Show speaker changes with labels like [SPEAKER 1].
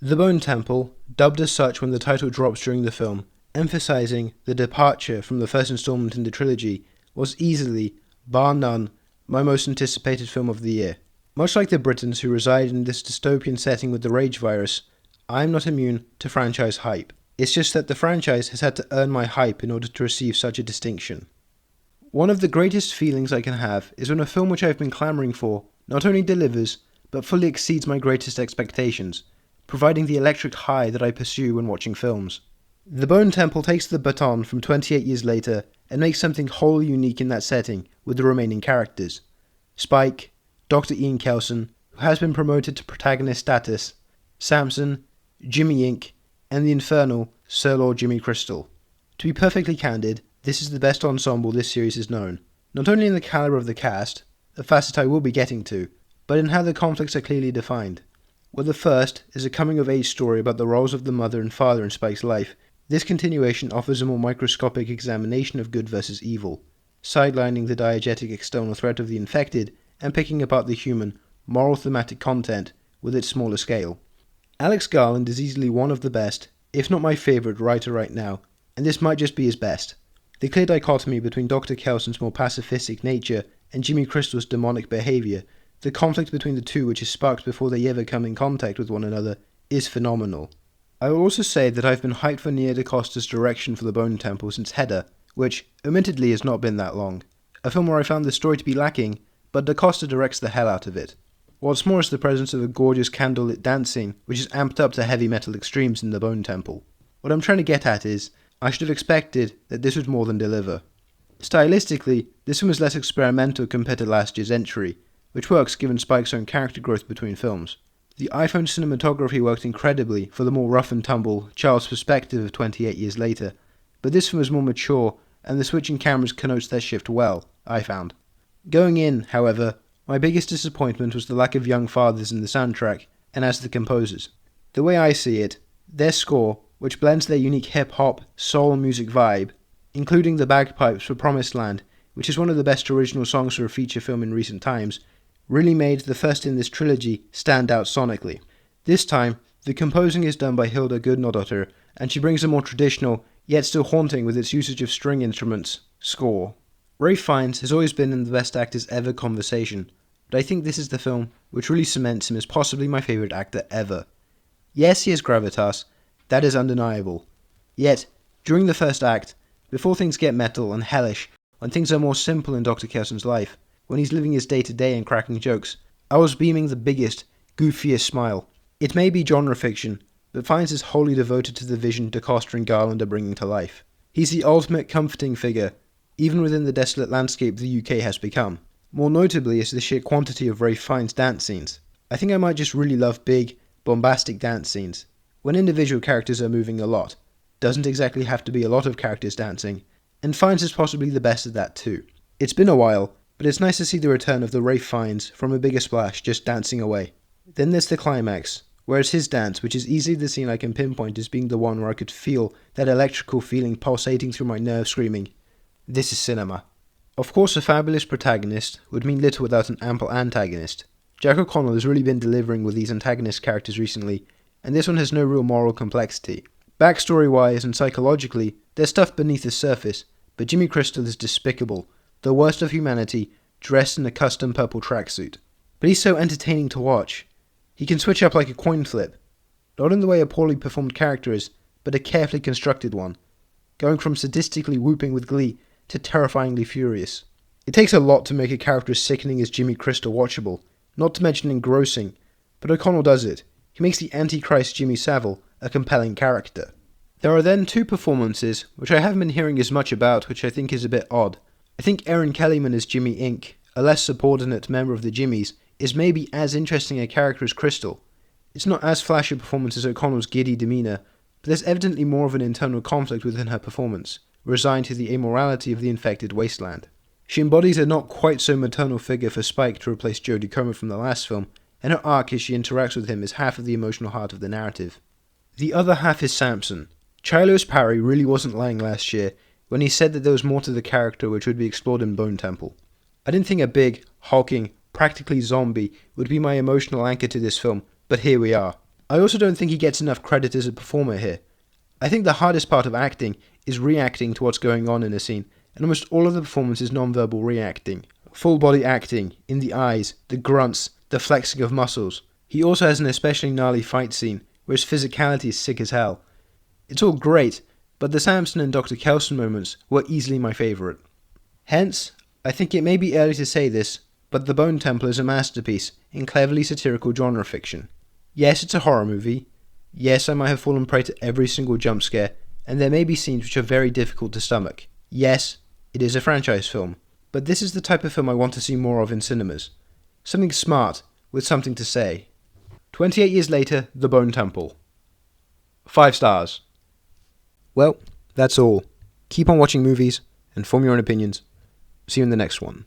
[SPEAKER 1] The Bone Temple, dubbed as such when the title drops during the film, emphasizing the departure from the first installment in the trilogy, was easily, bar none, my most anticipated film of the year. Much like the Britons who reside in this dystopian setting with the rage virus, I am not immune to franchise hype. It's just that the franchise has had to earn my hype in order to receive such a distinction. One of the greatest feelings I can have is when a film which I've been clamoring for not only delivers, but fully exceeds my greatest expectations, providing the electric high that I pursue when watching films. The Bone Temple takes the baton from 28 years later and makes something wholly unique in that setting with the remaining characters. Spike, Dr. Ian Kelson, who has been promoted to protagonist status, Samson, Jimmy Ink, and the infernal Sir Lord Jimmy Crystal. To be perfectly candid, this is the best ensemble this series has known, not only in the caliber of the cast, a facet I will be getting to, but in how the conflicts are clearly defined. While the first is a coming-of-age story about the roles of the mother and father in Spike's life, this continuation offers a more microscopic examination of good versus evil, sidelining the diegetic external threat of the infected and picking apart the human, moral thematic content with its smaller scale. Alex Garland is easily one of the best, if not my favourite writer right now, and this might just be his best. The clear dichotomy between Dr. Kelson's more pacifistic nature and Jimmy Crystal's demonic behaviour, the conflict between the two which is sparked before they ever come in contact with one another, is phenomenal. I will also say that I've been hyped for Nia DaCosta's direction for the Bone Temple since Hedda, which, admittedly, has not been that long. A film where I found the story to be lacking, but DaCosta directs the hell out of it. What's more is the presence of a gorgeous candlelit dance scene, which is amped up to heavy metal extremes in the Bone Temple. What I'm trying to get at is, I should have expected that this would more than deliver. Stylistically, this film is less experimental compared to last year's entry, which works given Spike's own character growth between films. The iPhone cinematography worked incredibly for the more rough-and-tumble, child's perspective of 28 years later, but this film is more mature, and the switching cameras connotes that shift well, I found. Going in, however, my biggest disappointment was the lack of young fathers in the soundtrack, and as the composers. The way I see it, their score, which blends their unique hip-hop, soul music vibe, including the bagpipes for Promised Land, which is one of the best original songs for a feature film in recent times, really made the first in this trilogy stand out sonically. This time, the composing is done by Hilda Gudnadottir, and she brings a more traditional, yet still haunting with its usage of string instruments, score. Ralph Fiennes has always been in the best actors ever conversation, but I think this is the film which really cements him as possibly my favourite actor ever. Yes, he has gravitas, that is undeniable. Yet, during the first act, before things get metal and hellish, when things are more simple in Dr. Kelson's life, when he's living his day-to-day and cracking jokes, I was beaming the biggest, goofiest smile. It may be genre fiction, but Fiennes is wholly devoted to the vision DaCosta and Garland are bringing to life. He's the ultimate comforting figure, even within the desolate landscape the UK has become. More notably is the sheer quantity of Ralph Fiennes' dance scenes. I think I might just really love big, bombastic dance scenes, when individual characters are moving a lot. Doesn't exactly have to be a lot of characters dancing, and Fiennes is possibly the best at that too. It's been a while, but it's nice to see the return of the Ralph Fiennes from a bigger splash just dancing away. Then there's the climax, where it's his dance, which is easily the scene I can pinpoint as being the one where I could feel that electrical feeling pulsating through my nerves screaming, "This is cinema." Of course, a fabulous protagonist would mean little without an ample antagonist. Jack O'Connell has really been delivering with these antagonist characters recently, and this one has no real moral complexity. Backstory-wise and psychologically, there's stuff beneath the surface, but Jimmy Crystal is despicable, the worst of humanity, dressed in a custom purple tracksuit. But he's so entertaining to watch. He can switch up like a coin flip, not in the way a poorly performed character is, but a carefully constructed one, going from sadistically whooping with glee to terrifyingly furious. It takes a lot to make a character as sickening as Jimmy Crystal watchable, not to mention engrossing, but O'Connell does it. He makes the Antichrist Jimmy Savile a compelling character. There are then two performances, which I haven't been hearing as much about, which I think is a bit odd. I think Erin Kellyman as Jimmy Ink, a less subordinate member of the Jimmies, is maybe as interesting a character as Crystal. It's not as flashy a performance as O'Connell's giddy demeanour, but there's evidently more of an internal conflict within her performance, resigned to the amorality of the infected wasteland. She embodies a not quite so maternal figure for Spike to replace Jodie Comer from the last film, and her arc as she interacts with him is half of the emotional heart of the narrative. The other half is Samson. Chilo's Parry really wasn't lying last year when he said that there was more to the character which would be explored in Bone Temple. I didn't think a big, hulking, practically zombie would be my emotional anchor to this film, but here we are. I also don't think he gets enough credit as a performer here. I think the hardest part of acting is reacting to what's going on in a scene, and almost all of the performance is non-verbal reacting. Full body acting, in the eyes, the grunts, the flexing of muscles. He also has an especially gnarly fight scene, where his physicality is sick as hell. It's all great, but the Samson and Dr. Kelson moments were easily my favourite. Hence, I think it may be early to say this, but The Bone Temple is a masterpiece in cleverly satirical genre fiction. Yes, it's a horror movie. Yes, I might have fallen prey to every single jump scare, and there may be scenes which are very difficult to stomach. Yes, it is a franchise film, but this is the type of film I want to see more of in cinemas. Something smart, with something to say. 28 years later, The Bone Temple. 5 stars. Well, that's all. Keep on watching movies, and form your own opinions. See you in the next one.